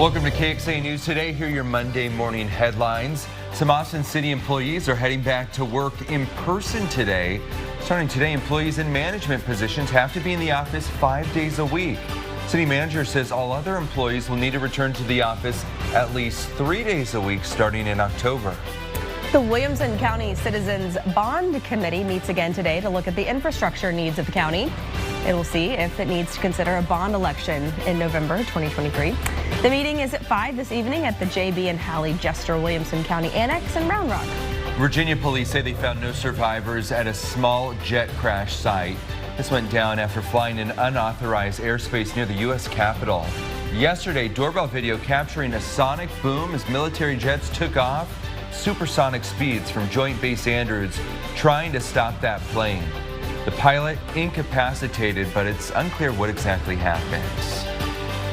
Welcome to KXAN News Today. Here are your Monday morning headlines. Some Austin City employees are heading back to work in person today. Starting today, employees in management positions have to be in the office 5 days a week. City manager says all other employees will need to return to the office at least 3 days a week starting in October. The Williamson County Citizens Bond Committee meets again today to look at the infrastructure needs of the county. It will see if it needs to consider a bond election in November 2023. The meeting is at 5 this evening at the J.B. and Hallie Jester Williamson County Annex in Round Rock. Virginia police say they found no survivors at a small jet crash site. This went down after flying in unauthorized airspace near the U.S. Capitol. Yesterday, doorbell video capturing a sonic boom as military jets took off supersonic speeds from Joint Base Andrews, trying to stop that plane. The pilot incapacitated, but it's unclear what exactly happened.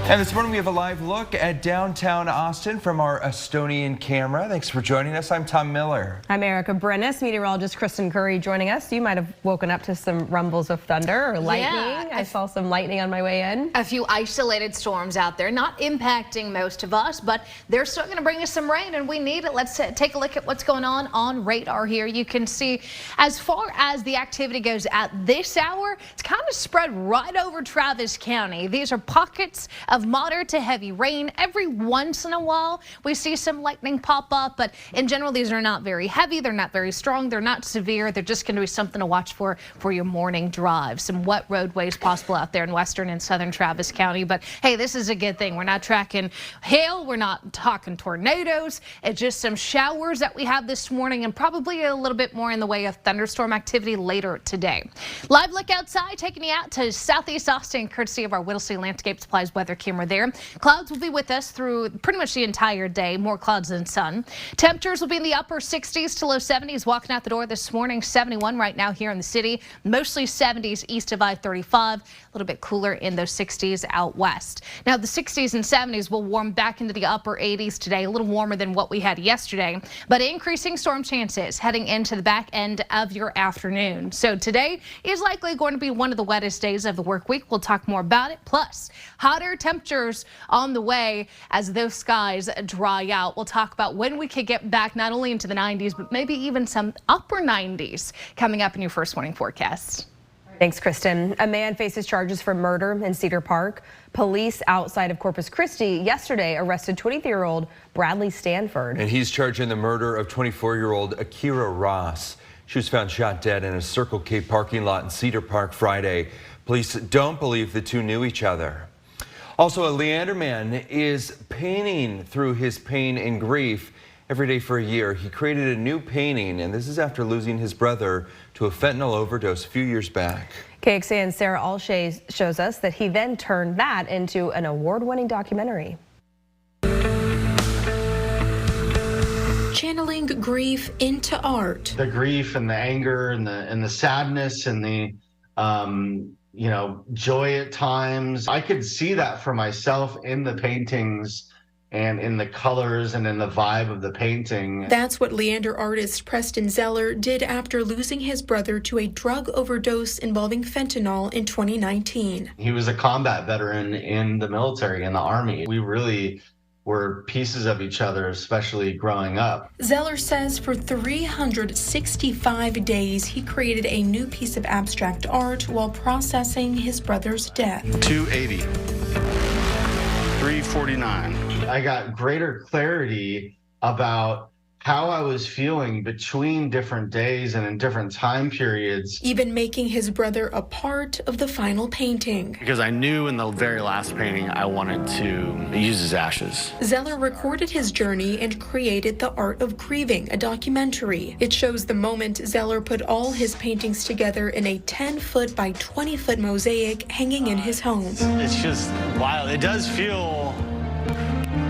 And this morning we have a live look at downtown Austin from our Estonian camera. Thanks for joining us. I'm Tom Miller. I'm Erica Brennis. Meteorologist Kristen Curry joining us. You might have woken up to some rumbles of thunder or lightning. Yeah, I saw some lightning on my way in. A few isolated storms out there, not impacting most of us, but they're still going to bring us some rain, and we need it. Let's take a look at what's going on radar here. You can see as far as the activity goes at this hour, it's kind of spread right over Travis County. These are pockets of moderate to heavy rain. Every once in a while we see some lightning pop up, but in general these are not very heavy, they're not very strong, they're not severe. They're just going to be something to watch for your morning drive. Some wet roadways possible out there in western and southern Travis County, but hey, this is a good thing. We're not tracking hail, we're not talking tornadoes. It's just some showers that we have this morning and probably a little bit more in the way of thunderstorm activity later today. Live look outside, taking you out to southeast Austin courtesy of our Whittlesey Landscape Supplies weather camera there. Clouds will be with us through pretty much the entire day, more clouds than sun. Temperatures will be in the upper 60s to low 70s. Walking out the door this morning, 71 right now here in the city, mostly 70s east of I-35, a little bit cooler in those 60s out west. Now the 60s and 70s will warm back into the upper 80s today, a little warmer than what we had yesterday, but increasing storm chances heading into the back end of your afternoon. So today is likely going to be one of the wettest days of the work week. We'll talk more about it. Plus, hotter temperatures on the way as those skies dry out. We'll talk about when we could get back not only into the 90s, but maybe even some upper 90s coming up in your first morning forecast. Thanks, Kristen. A man faces charges for murder in Cedar Park. Police outside of Corpus Christi yesterday arrested 23-year-old Bradley Stanford. And he's charged in the murder of 24-year-old Akira Ross. She was found shot dead in a Circle K parking lot in Cedar Park Friday. Police don't believe the two knew each other. Also, a Leander man is painting through his pain and grief every day for a year. He created a new painting, and this is after losing his brother to a fentanyl overdose a few years back. KXAN Sarah Alshay shows us that he then turned that into an award-winning documentary. Channeling grief into art. The grief and the anger and the sadness and the joy at times. I could see that for myself in the paintings and in the colors and in the vibe of the painting. That's what Leander artist Preston Zeller did after losing his brother to a drug overdose involving fentanyl in 2019. He was a combat veteran in the military, in the Army. We really were pieces of each other, especially growing up. Zeller says for 365 days, he created a new piece of abstract art while processing his brother's death. 280, 349. I got greater clarity about how I was feeling between different days and in different time periods. Even making his brother a part of the final painting. Because I knew in the very last painting I wanted to use his ashes. Zeller recorded his journey and created The Art of Grieving, a documentary. It shows the moment Zeller put all his paintings together in a 10-foot by 20-foot mosaic hanging in his home. It's just wild. It does feel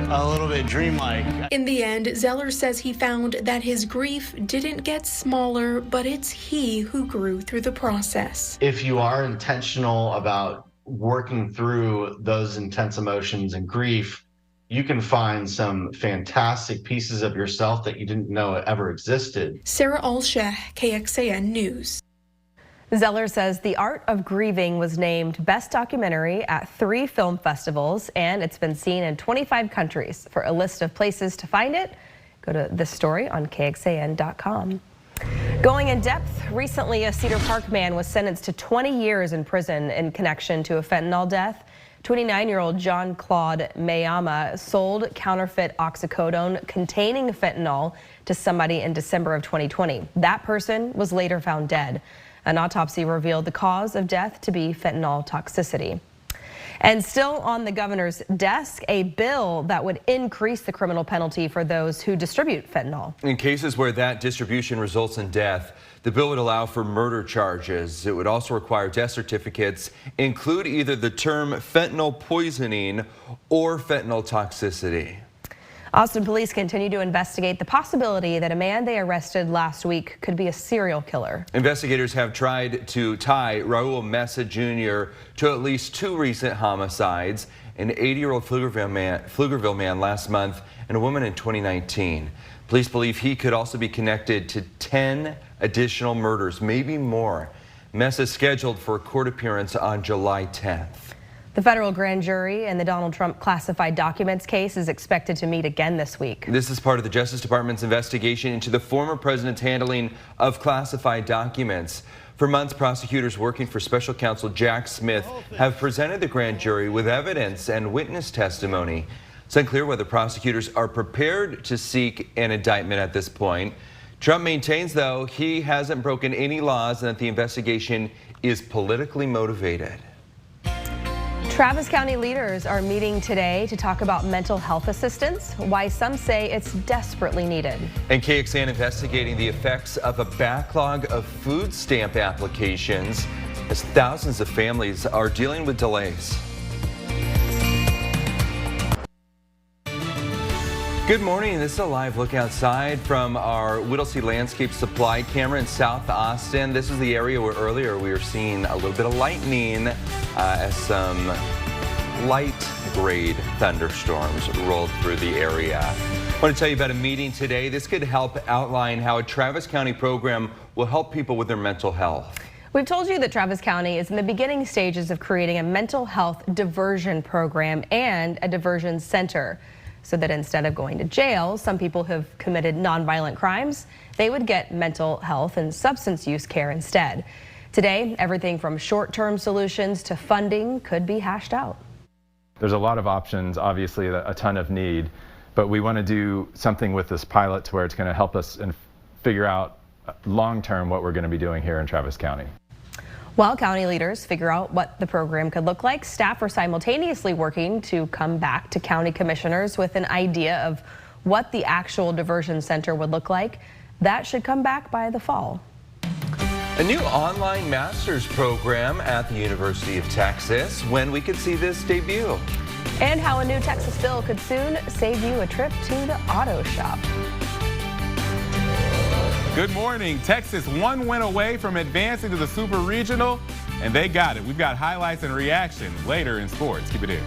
a little bit dreamlike. In the end, Zeller says he found that his grief didn't get smaller, but it's he who grew through the process. If you are intentional about working through those intense emotions and grief, you can find some fantastic pieces of yourself that you didn't know ever existed. Sarah Alshay, KXAN News. Zeller says The Art of Grieving was named Best Documentary at 3 film festivals, and it's been seen in 25 countries. For a list of places to find it, go to this story on KXAN.com. Going in depth, recently a Cedar Park man was sentenced to 20 years in prison in connection to a fentanyl death. 29-year-old John Claude Mayama sold counterfeit oxycodone containing fentanyl to somebody in December of 2020. That person was later found dead. An autopsy revealed the cause of death to be fentanyl toxicity. And still on the governor's desk, a bill that would increase the criminal penalty for those who distribute fentanyl. In cases where that distribution results in death, the bill would allow for murder charges. It would also require death certificates include either the term fentanyl poisoning or fentanyl toxicity. Austin police continue to investigate the possibility that a man they arrested last week could be a serial killer. Investigators have tried to tie Raul Mesa Jr. to at least 2 recent homicides, an 80-year-old Pflugerville man last month and a woman in 2019. Police believe he could also be connected to 10 additional murders, maybe more. Mesa is scheduled for a court appearance on July 10th. The federal grand jury in the Donald Trump classified documents case is expected to meet again this week. This is part of the Justice Department's investigation into the former president's handling of classified documents. For months, prosecutors working for special counsel Jack Smith have presented the grand jury with evidence and witness testimony. It's unclear whether prosecutors are prepared to seek an indictment at this point. Trump maintains, though, he hasn't broken any laws and that the investigation is politically motivated. Travis County leaders are meeting today to talk about mental health assistance, why some say it's desperately needed. And KXAN investigating the effects of a backlog of food stamp applications as thousands of families are dealing with delays. Good morning. This is a live look outside from our Whittlesey Landscape Supply camera in South Austin. This is the area where earlier we were seeing a little bit of lightning as some light grade thunderstorms rolled through the area. I want to tell you about a meeting today. This could help outline how a Travis County program will help people with their mental health. We've told you that Travis County is in the beginning stages of creating a mental health diversion program and a diversion center, so that instead of going to jail, some people who have committed nonviolent crimes, they would get mental health and substance use care instead. Today, everything from short-term solutions to funding could be hashed out. There's a lot of options, obviously a ton of need, but we want to do something with this pilot to where it's going to help us and figure out long-term what we're going to be doing here in Travis County. While county leaders figure out what the program could look like, staff are simultaneously working to come back to county commissioners with an idea of what the actual diversion center would look like. That should come back by the fall. A new online master's program at the University of Texas. When we could see this debut. And how a new Texas bill could soon save you a trip to the auto shop. Good morning. Texas one win away from advancing to the Super Regional, and they got it. We've got highlights and reactions later in sports. Keep it in.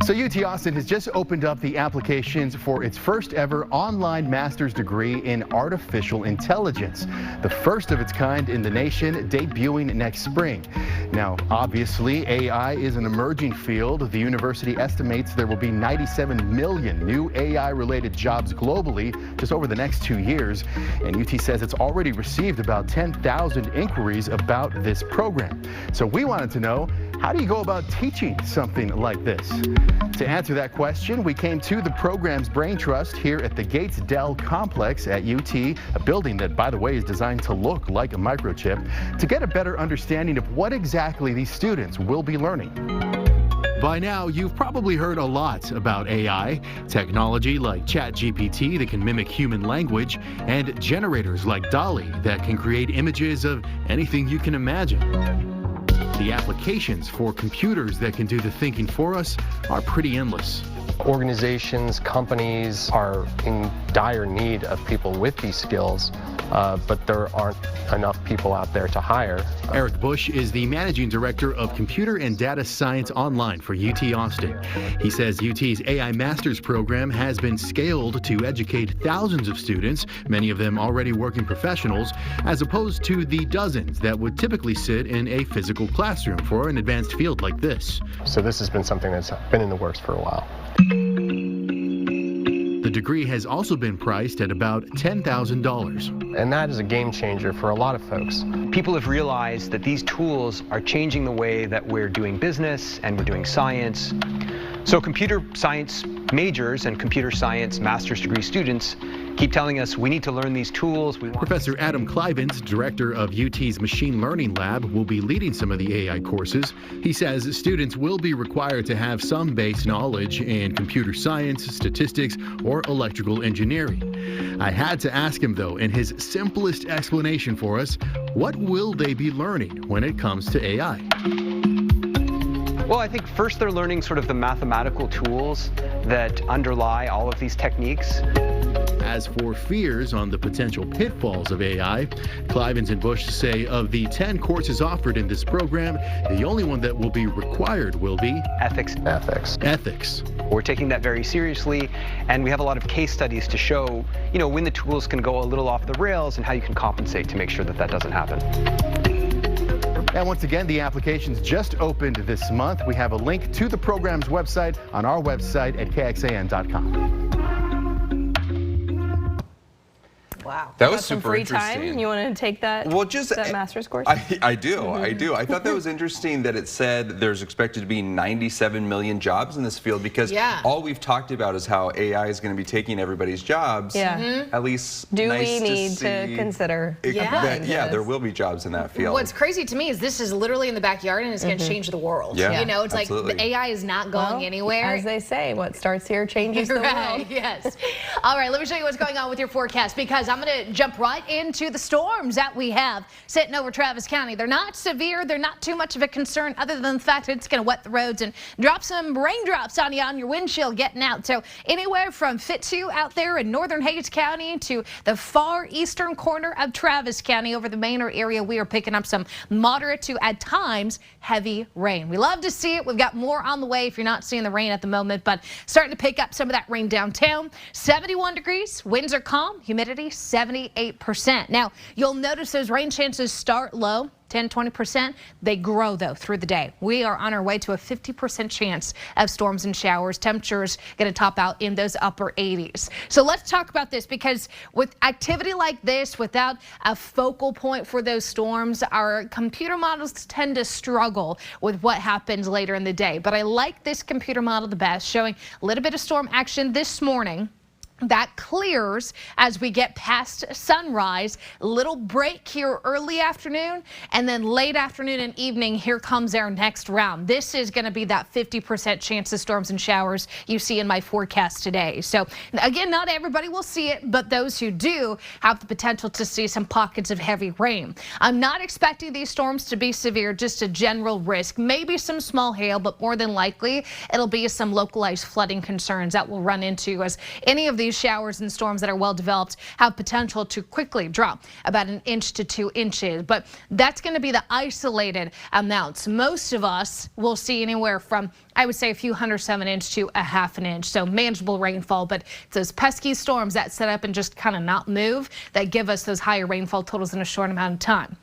So UT Austin has just opened up the applications for its first ever online master's degree in artificial intelligence, the first of its kind in the nation, debuting next spring. Now, obviously, AI is an emerging field. The university estimates there will be 97 million new AI-related jobs globally just over the next 2 years. And UT says it's already received about 10,000 inquiries about this program. So we wanted to know, how do you go about teaching something like this? To answer that question, we came to the program's brain trust here at the Gates Dell complex at UT, a building that, by the way, is designed to look like a microchip, to get a better understanding of what exactly these students will be learning. By now, you've probably heard a lot about AI, technology like ChatGPT that can mimic human language, and generators like DALL-E that can create images of anything you can imagine. The applications for computers that can do the thinking for us are pretty endless. Organizations, companies are dire need of people with these skills, but there aren't enough people out there to hire. Eric Bush is the managing director of Computer and Data Science Online for UT Austin. He says UT's AI Master's program has been scaled to educate thousands of students, many of them already working professionals, as opposed to the dozens that would typically sit in a physical classroom for an advanced field like this. So this has been something that's been in the works for a while. The degree has also been priced at about $10,000. And that is a game changer for a lot of folks. People have realized that these tools are changing the way that we're doing business and we're doing science. So computer science majors and computer science master's degree students keep telling us we need to learn these tools. Professor Adam Clivens, director of UT's Machine Learning Lab, will be leading some of the AI courses. He says students will be required to have some base knowledge in computer science, statistics, or electrical engineering. I had to ask him, though, in his simplest explanation for us, what will they be learning when it comes to AI? Well, I think first they're learning sort of the mathematical tools that underlie all of these techniques. As for fears on the potential pitfalls of AI, Clivens and Bush say of the 10 courses offered in this program, the only one that will be required will be ethics. Ethics. We're taking that very seriously, and we have a lot of case studies to show, when the tools can go a little off the rails and how you can compensate to make sure that that doesn't happen. And once again, the applications just opened this month. We have a link to the program's website on our website at KXAN.com. Wow. That was some super free interesting. Time? You want to take that, that master's course? I do. I thought that was interesting that it said there's expected to be 97 million jobs in this field because all we've talked about is how AI is going to be taking everybody's jobs. Yeah. At least do nice we need to consider that, there will be jobs in that field. What's crazy to me is this is literally in the backyard and it's going to change the world. Yeah, it's absolutely. like the AI is not going anywhere. As they say, what starts here changes the world. Yes. All right, let me show you what's going on with your forecast because I'm going to jump right into the storms that we have sitting over Travis County. They're not severe. They're not too much of a concern other than the fact that it's going to wet the roads and drop some raindrops on you on your windshield getting out. So anywhere from Fitzhugh out there in northern Hayes County to the far eastern corner of Travis County over the Manor area, we are picking up some moderate to at times heavy rain. We love to see it. We've got more on the way if you're not seeing the rain at the moment, but starting to pick up some of that rain downtown. 71 degrees, winds are calm, humidity 78%. Now, you'll notice those rain chances start low, 10-20%. They grow, though, through the day. We are on our way to a 50% chance of storms and showers. Temperatures going to top out in those upper 80s. So let's talk about this because with activity like this, without a focal point for those storms, our computer models tend to struggle with what happens later in the day. But I like this computer model the best, showing a little bit of storm action this morning. That clears as we get past sunrise. Little break here early afternoon, and then late afternoon and evening, here comes our next round. This is going to be that 50% chance of storms and showers you see in my forecast today. So again, not everybody will see it, but those who do have the potential to see some pockets of heavy rain. I'm not expecting these storms to be severe, just a general risk. Maybe some small hail, but more than likely it'll be some localized flooding concerns that we'll run into as any of these showers and storms that are well developed have potential to quickly drop about 1 inch to 2 inches. But that's going to be the isolated amounts. Most of us will see anywhere from, I would say, a few 107 inch to a ½ an inch. So manageable rainfall, but it's those pesky storms that set up and just kind of not move that give us those higher rainfall totals in a short amount of time.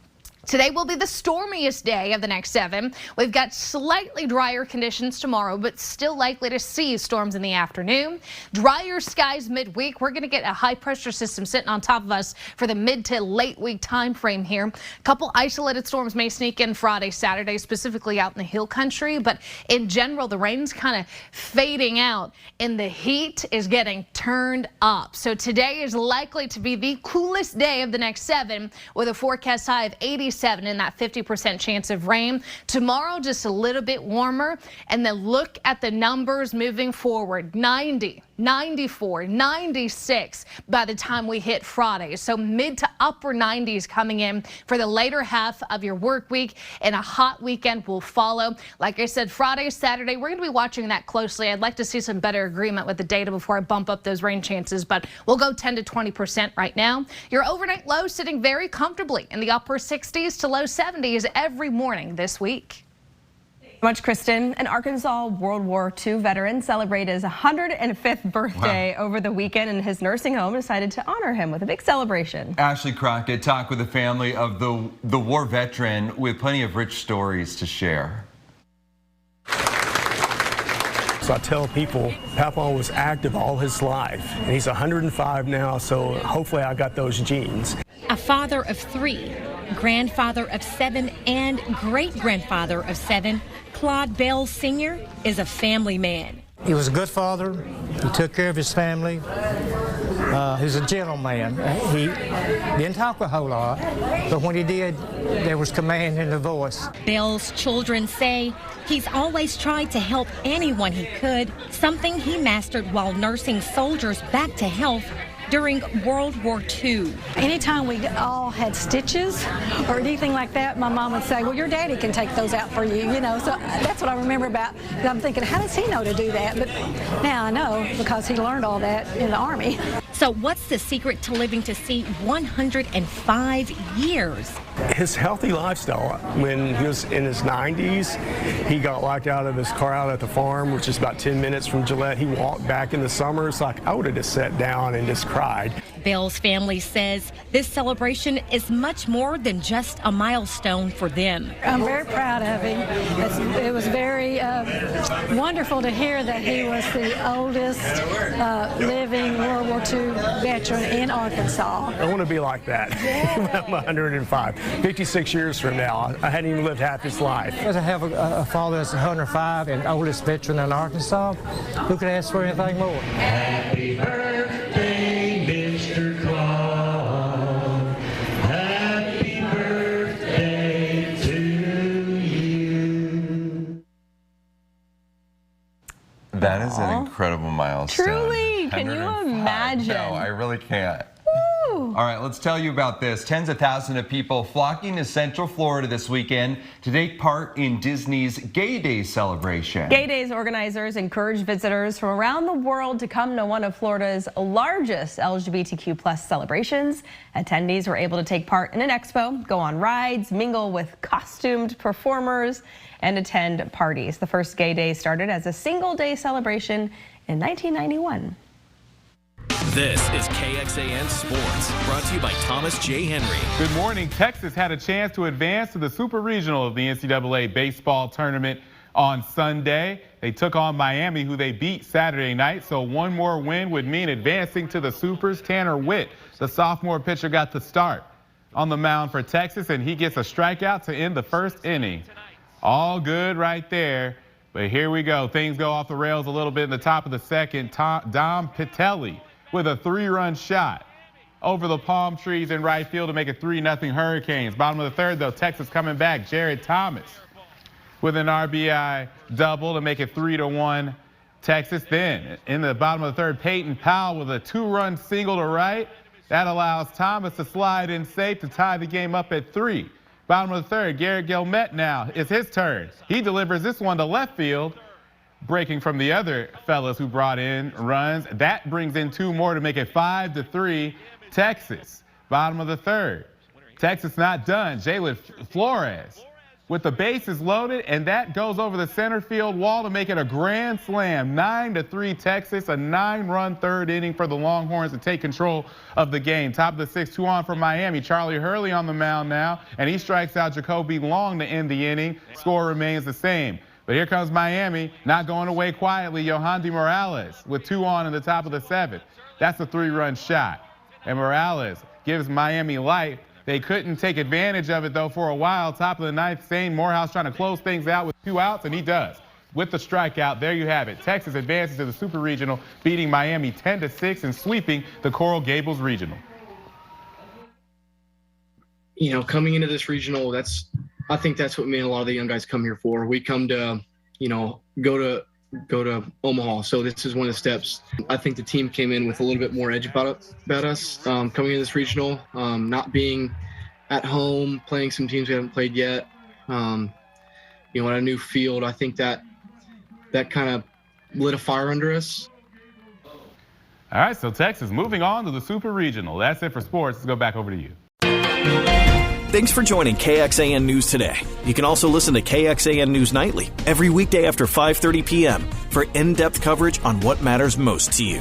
Today will be the stormiest day of the next 7. We've got slightly drier conditions tomorrow, but still likely to see storms in the afternoon. Drier skies midweek. We're going to get a high pressure system sitting on top of us for the mid to late week time frame here. A couple isolated storms may sneak in Friday, Saturday, specifically out in the hill country. But in general, the rain's kind of fading out and the heat is getting turned up. So today is likely to be the coolest day of the next 7 with a forecast high of 80 47 and that 50% chance of rain. Tomorrow, just a little bit warmer. And then look at the numbers moving forward. 90, 94, 96 by the time we hit Friday. So mid to upper 90s coming in for the later half of your work week, and a hot weekend will follow. Like I said, Friday, Saturday, we're going to be watching that closely. I'd like to see some better agreement with the data before I bump up those rain chances, but we'll go 10 to 20% right now. Your overnight low sitting very comfortably in the upper 60s to low 70s every morning this week. Much, Kristen. An Arkansas World War II veteran celebrated his 105th birthday over the weekend, and his nursing home decided to honor him with a big celebration. Ashley Crockett talked with the family of the war veteran with plenty of rich stories to share. So I tell people, Papa was active all his life, and he's 105 now, so hopefully I got those genes. A father of 3, grandfather of 7, and great-grandfather of 7, Claude Bell Sr. is a family man. He was a good father. He took care of his family. He was a gentleman. He didn't talk a whole lot, but when he did, there was command in the voice. Bell's children say he's always tried to help anyone he could, something he mastered while nursing soldiers back to health during World War II. Anytime we all had stitches or anything like that, my mom would say, well, your daddy can take those out for you, you know. So that's what I remember about. I'm thinking, how does he know to do that? But now I know because he learned all that in the Army. So what's the secret to living to see 105 years? His healthy lifestyle. When he was in his 90s, he got locked out of his car out at the farm, which is about 10 minutes from Gillette. He walked back in the summer. It's like I would have just sat down and just cried. Bell's family says this celebration is much more than just a milestone for them. I'm very proud of him. It was very wonderful to hear that he was the oldest living World War II veteran in Arkansas. I want to be like that when I'm 105. 56 years from now, I hadn't even lived half his life. To have a father that's 105 and oldest veteran in Arkansas, who could ask for anything more? Happy birthday, Mr. Claude. Happy birthday to you. That is an incredible milestone. Truly, can you imagine? No, I really can't. All right, let's tell you about this. Tens of thousands of people flocking to Central Florida this weekend to take part in Disney's Gay Days celebration. Gay Days organizers encourage visitors from around the world to come to one of Florida's largest LGBTQ+ celebrations. Attendees were able to take part in an expo, go on rides, mingle with costumed performers, and attend parties. The first Gay Day started as a single-day celebration in 1991. This is KXAN Sports, brought to you by Thomas J. Henry. Good morning. Texas had a chance to advance to the Super Regional of the NCAA baseball tournament on Sunday. They took on Miami, who they beat Saturday night, so one more win would mean advancing to the Supers. Tanner Witt, the sophomore pitcher, got the start on the mound for Texas, and he gets a strikeout to end the first inning. All good right there, but here we go. Things go off the rails a little bit in the top of the second. Dom Pitelli with a 3-run shot over the palm trees in right field to make it 3-0 Hurricanes. Bottom of the third, though, Texas coming back. Jared Thomas with an RBI double to make it 3-1 Texas. Then in the bottom of the third, Peyton Powell with a 2-run single to right. That allows Thomas to slide in safe to tie the game up at 3. Bottom of the third, Garrett Gilmet now. It's his turn. He delivers this one to left field, breaking from the other fellas who brought in runs. That brings in 2 more to make it 5-3 Texas. Bottom of the third. Texas not done. Jalen Flores with the bases loaded, and that goes over the center field wall to make it a grand slam. 9-3 Texas, a 9-run third inning for the Longhorns to take control of the game. Top of the 6th, 2 on for Miami. Charlie Hurley on the mound now, and he strikes out Jacoby Long to end the inning. Score remains the same. But here comes Miami, not going away quietly. Yohandy Morales with 2 on in the top of the 7th. That's a 3-run shot. And Morales gives Miami life. They couldn't take advantage of it, though, for a while. Top of the 9th, Zane Morehouse trying to close things out with 2 outs, and he does. With the strikeout, there you have it. Texas advances to the Super Regional, beating Miami 10-6 and sweeping the Coral Gables Regional. coming into this regional, I think that's what me and a lot of the young guys come here for. We come to, go to Omaha. So this is one of the steps. I think the team came in with a little bit more edge about us coming into this regional, not being at home, playing some teams we haven't played yet. On a new field, I think that kind of lit a fire under us. All right, so Texas moving on to the Super Regional. That's it for sports. Let's go back over to you. Thanks for joining KXAN News today. You can also listen to KXAN News Nightly every weekday after 5:30 p.m. for in-depth coverage on what matters most to you.